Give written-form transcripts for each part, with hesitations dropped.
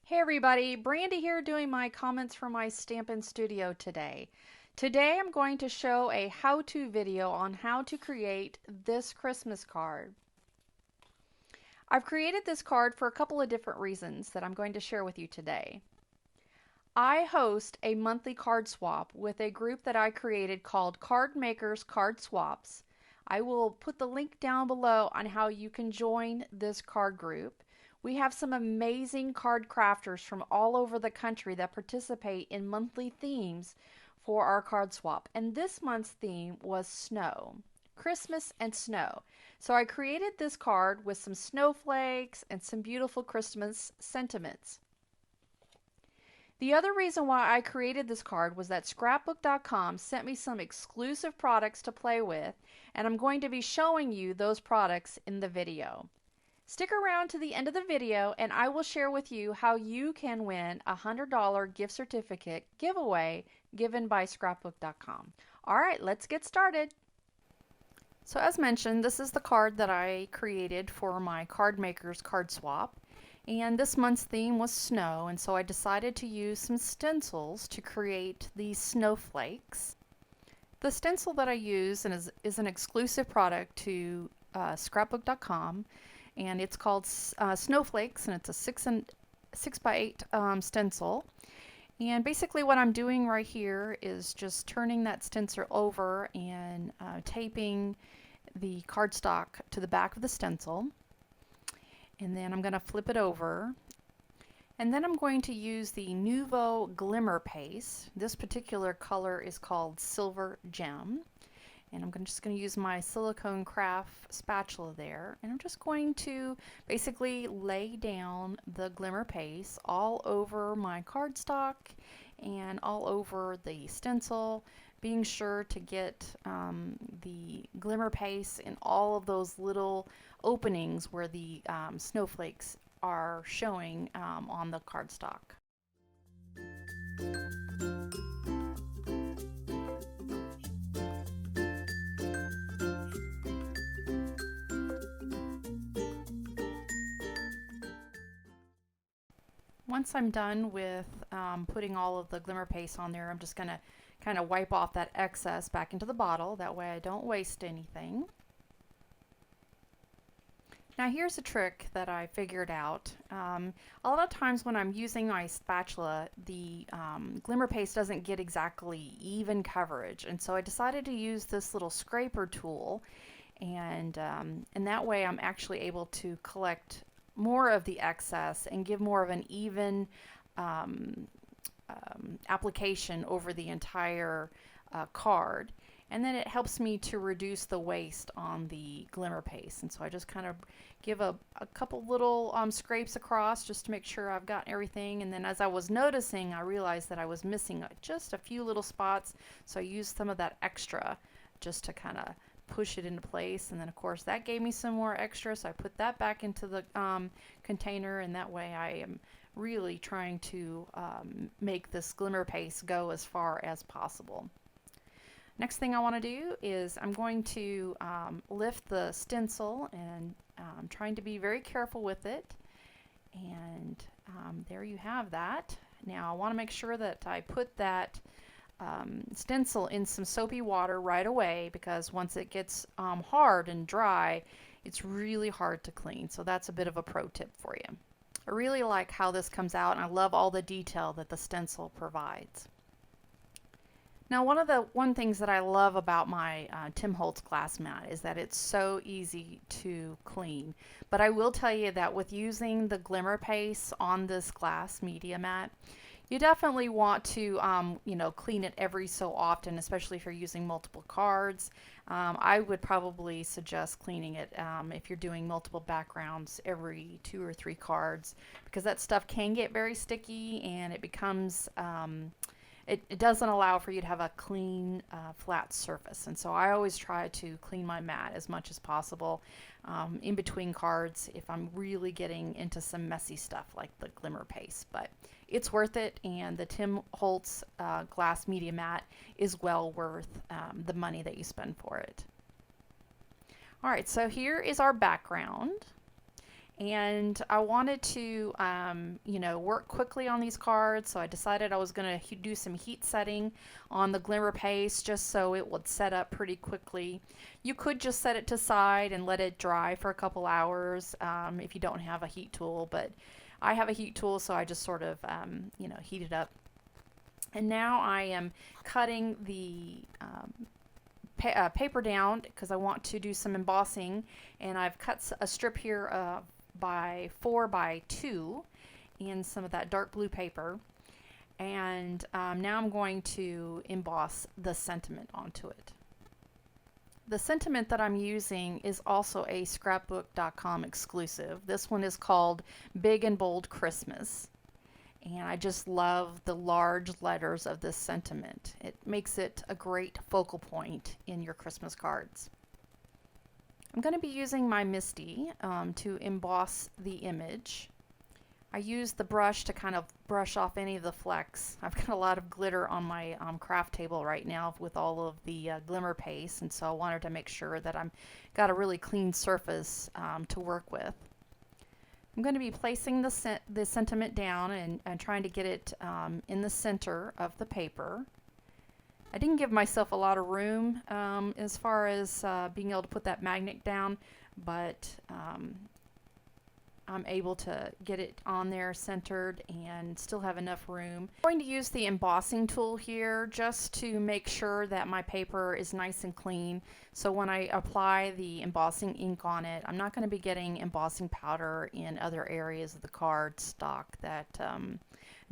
Hey everybody, Brandy here doing my comments for my Stampin' Studio today. Today I'm going to show a how-to video on how to create this Christmas card. I've created this card for a couple of different reasons that I'm going to share with you today. I host a monthly card swap with a group that I created called Card Makers Card Swaps. I will put the link down below on how you can join this card group. We have some amazing card crafters from all over the country that participate in monthly themes for our card swap. And this month's theme was snow, Christmas and snow. So I created this card with some snowflakes and some beautiful Christmas sentiments. The other reason why I created this card was that scrapbook.com sent me some exclusive products to play with, and I'm going to be showing you those products in the video. Stick around to the end of the video and I will share with you how you can win a $100 gift certificate giveaway given by scrapbook.com. Alright, let's get started. So as mentioned, this is the card that I created for my Card Makers Card Swap. And this month's theme was snow, and so I decided to use some stencils to create these snowflakes. The stencil that I use is an exclusive product to scrapbook.com. And it's called Snowflakes, and it's a 6x8 stencil. And basically what I'm doing right here is just turning that stencil over and taping the cardstock to the back of the stencil. And then I'm going to flip it over. And then I'm going to use the Nuvo Glimmer paste. This particular color is called Silver Gem. And I'm just going to use my silicone craft spatula there, and I'm just going to basically lay down the glimmer paste all over my cardstock and all over the stencil, being sure to get the glimmer paste in all of those little openings where the snowflakes are showing on the cardstock. Once I'm done with putting all of the glimmer paste on there, I'm just going to kind of wipe off that excess back into the bottle. That way I don't waste anything. Now here's a trick that I figured out. A lot of times when I'm using my spatula, the glimmer paste doesn't get exactly even coverage, and so I decided to use this little scraper tool, and that way I'm actually able to collect more of the excess and give more of an even application over the entire card. And then it helps me to reduce the waste on the glimmer paste. And so I just kind of give a couple little scrapes across just to make sure I've got everything. And then as I was noticing, I realized that I was missing just a few little spots. So I used some of that extra just to kind of push it into place, and then of course that gave me some more extra, so I put that back into the container, and that way I am really trying to make this glimmer paste go as far as possible. Next thing I want to do is I'm going to lift the stencil, and I'm trying to be very careful with it, and there you have that. Now I want to make sure that I put that stencil in some soapy water right away, because once it gets hard and dry, it's really hard to clean. So that's a bit of a pro tip for you. I really like how this comes out, and I love all the detail that the stencil provides. Now one things that I love about my Tim Holtz glass mat is that it's so easy to clean. But I will tell you that with using the glimmer paste on this glass media mat, you definitely want to, clean it every so often, especially if you're using multiple cards. I would probably suggest cleaning it if you're doing multiple backgrounds every 2 or 3 cards, because that stuff can get very sticky, and it becomes, it doesn't allow for you to have a clean, flat surface. And so I always try to clean my mat as much as possible in between cards if I'm really getting into some messy stuff like the glimmer paste. But it's worth it, and the Tim Holtz glass media mat is well worth the money that you spend for it. Alright, so here is our background. And I wanted to, you know, work quickly on these cards, so I decided I was going to do some heat setting on the Glimmer paste just so it would set up pretty quickly. You could just set it to side and let it dry for a couple hours if you don't have a heat tool, but I have a heat tool, so I just sort of, you know, heat it up. And now I am cutting the paper down because I want to do some embossing, and I've cut a strip here by 4 by 2 in some of that dark blue paper, and now I'm going to emboss the sentiment onto it. The sentiment that I'm using is also a scrapbook.com exclusive. This one is called Big and Bold Christmas, and I just love the large letters of this sentiment. It makes it a great focal point in your Christmas cards. I'm going to be using my Misty to emboss the image. I use the brush to kind of brush off any of the flecks. I've got a lot of glitter on my craft table right now with all of the Glimmer paste, and so I wanted to make sure that I've got a really clean surface to work with. I'm going to be placing the sentiment down and trying to get it in the center of the paper. I didn't give myself a lot of room as far as being able to put that magnet down, but I'm able to get it on there centered and still have enough room. I'm going to use the embossing tool here just to make sure that my paper is nice and clean. So when I apply the embossing ink on it, I'm not going to be getting embossing powder in other areas of the card stock that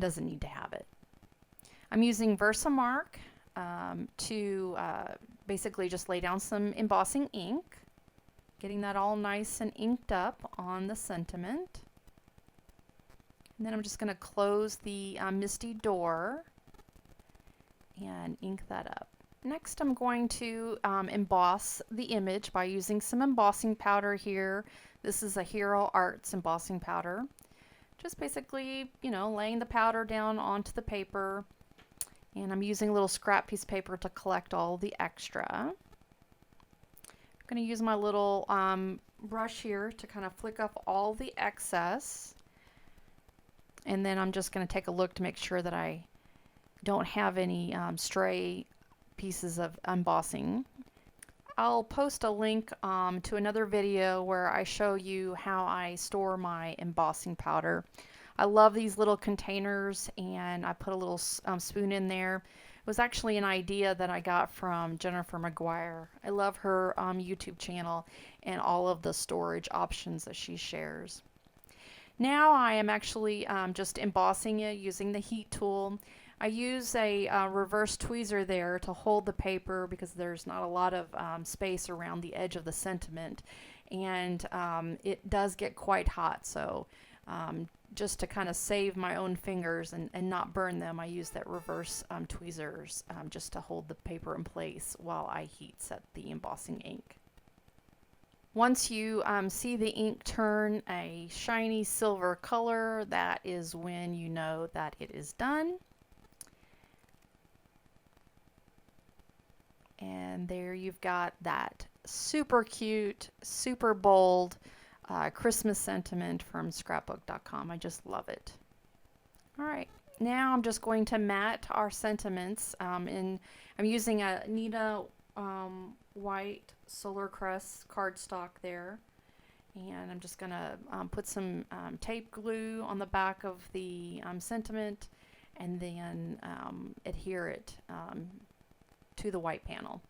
doesn't need to have it. I'm using VersaMark to basically just lay down some embossing ink, getting that all nice and inked up on the sentiment. And then I'm just going to close the Misty door and ink that up. Next, I'm going to emboss the image by using some embossing powder here. This is a Hero Arts embossing powder. Just basically, you know, laying the powder down onto the paper. And I'm using a little scrap piece of paper to collect all the extra. I'm going to use my little brush here to kind of flick up all the excess. And then I'm just going to take a look to make sure that I don't have any stray pieces of embossing. I'll post a link to another video where I show you how I store my embossing powder. I love these little containers, and I put a little spoon in there. It was actually an idea that I got from Jennifer McGuire. I love her YouTube channel and all of the storage options that she shares. Now I am actually just embossing it using the heat tool. I use a reverse tweezer there to hold the paper because there's not a lot of space around the edge of the sentiment, and it does get quite hot, so just to kind of save my own fingers and not burn them, I use that reverse tweezers just to hold the paper in place while I heat set the embossing ink. Once you see the ink turn a shiny silver color, that is when you know that it is done. And there you've got that super cute, super bold Christmas sentiment from scrapbook.com. I just love it. All right, now I'm just going to mat our sentiments. I'm using a Neenah white Solar Crest cardstock there. And I'm just going to put some tape glue on the back of the sentiment and then adhere it to the white panel.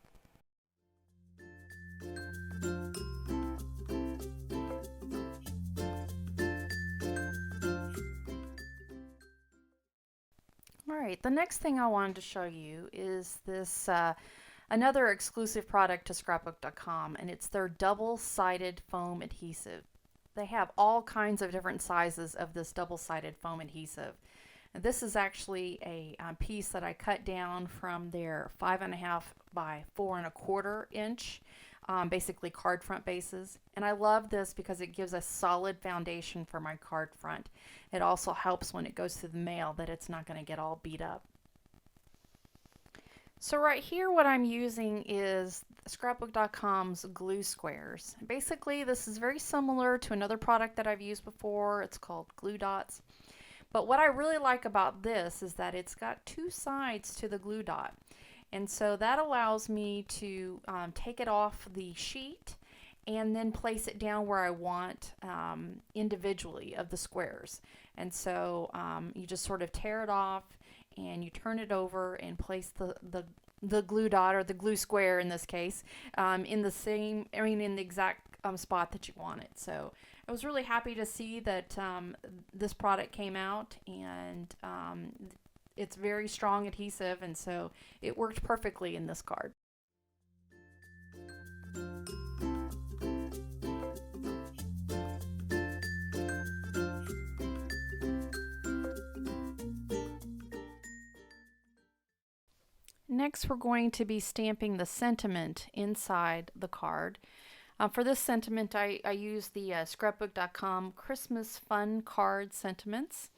Alright, the next thing I wanted to show you is this another exclusive product to scrapbook.com, and it's their double-sided foam adhesive. They have all kinds of different sizes of this double-sided foam adhesive. This is actually a piece that I cut down from their 5.5 by 4.25 inch, basically card front bases. And I love this because it gives a solid foundation for my card front. It also helps when it goes through the mail that it's not going to get all beat up. So right here what I'm using is scrapbook.com's glue squares. Basically this is very similar to another product that I've used before. It's called glue dots. But what I really like about this is that it's got two sides to the glue dot. And so that allows me to take it off the sheet and then place it down where I want individually of the squares. And so you just sort of tear it off and you turn it over and place the glue dot, or the glue square in this case, in the exact spot that you want it. So I was really happy to see that this product came out, and it's very strong adhesive, and so it worked perfectly in this card. Next, we're going to be stamping the sentiment inside the card. For this sentiment, I use the scrapbook.com Christmas Fun Card Sentiments.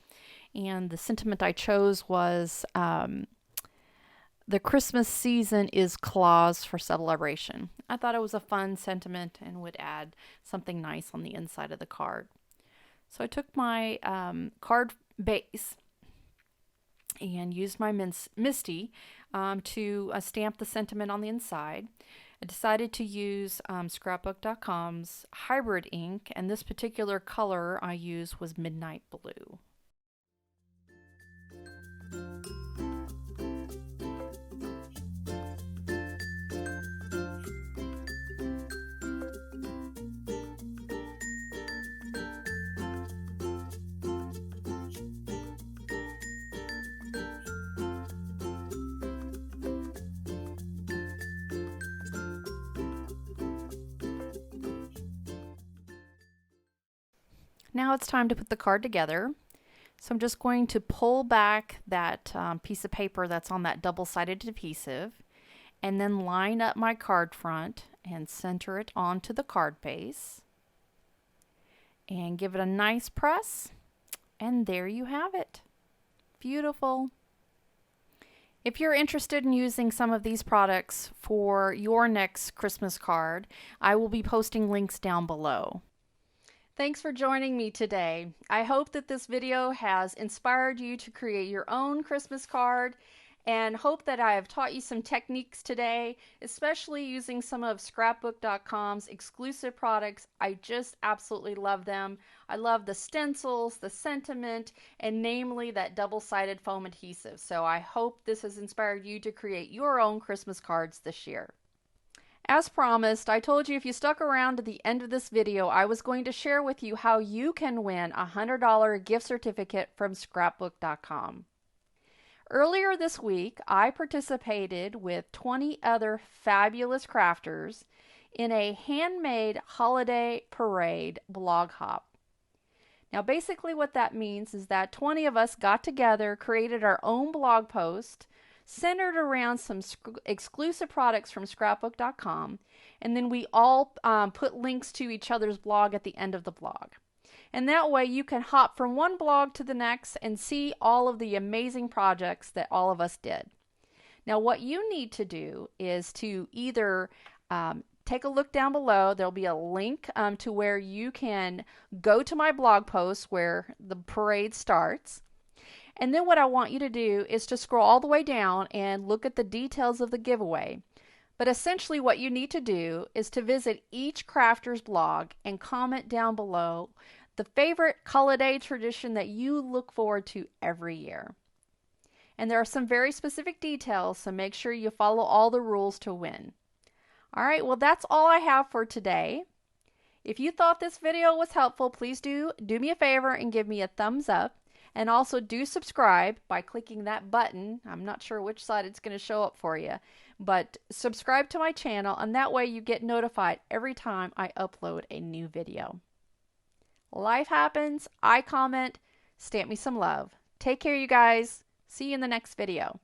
And the sentiment I chose was the Christmas season is cause for celebration. I thought it was a fun sentiment and would add something nice on the inside of the card. So I took my card base and used my Misty to stamp the sentiment on the inside. I decided to use scrapbook.com's hybrid ink, and this particular color I used was Midnight Blue. Now it's time to put the card together. So I'm just going to pull back that piece of paper that's on that double-sided adhesive, and then line up my card front and center it onto the card base and give it a nice press, and there you have it. Beautiful. If you're interested in using some of these products for your next Christmas card, I will be posting links down below. Thanks for joining me today. I hope that this video has inspired you to create your own Christmas card, and hope that I have taught you some techniques today, especially using some of scrapbook.com's exclusive products. I just absolutely love them. I love the stencils, the sentiment, and namely that double-sided foam adhesive. So I hope this has inspired you to create your own Christmas cards this year. As promised, I told you if you stuck around to the end of this video, I was going to share with you how you can win a $100 gift certificate from scrapbook.com. Earlier this week, I participated with 20 other fabulous crafters in a handmade holiday parade blog hop. Now basically what that means is that 20 of us got together, created our own blog post, centered around some exclusive products from scrapbook.com, and then we all put links to each other's blog at the end of the blog. And that way you can hop from one blog to the next and see all of the amazing projects that all of us did. Now what you need to do is to either take a look down below. There'll be a link to where you can go to my blog post where the parade starts. And then what I want you to do is to scroll all the way down and look at the details of the giveaway. But essentially what you need to do is to visit each crafter's blog and comment down below the favorite holiday tradition that you look forward to every year. And there are some very specific details, so make sure you follow all the rules to win. Alright, well that's all I have for today. If you thought this video was helpful, please do me a favor and give me a thumbs up. And also do subscribe by clicking that button. I'm not sure which side it's going to show up for you, but subscribe to my channel, and that way you get notified every time I upload a new video. Life happens, I comment, stamp me some love. Take care, you guys. See you in the next video.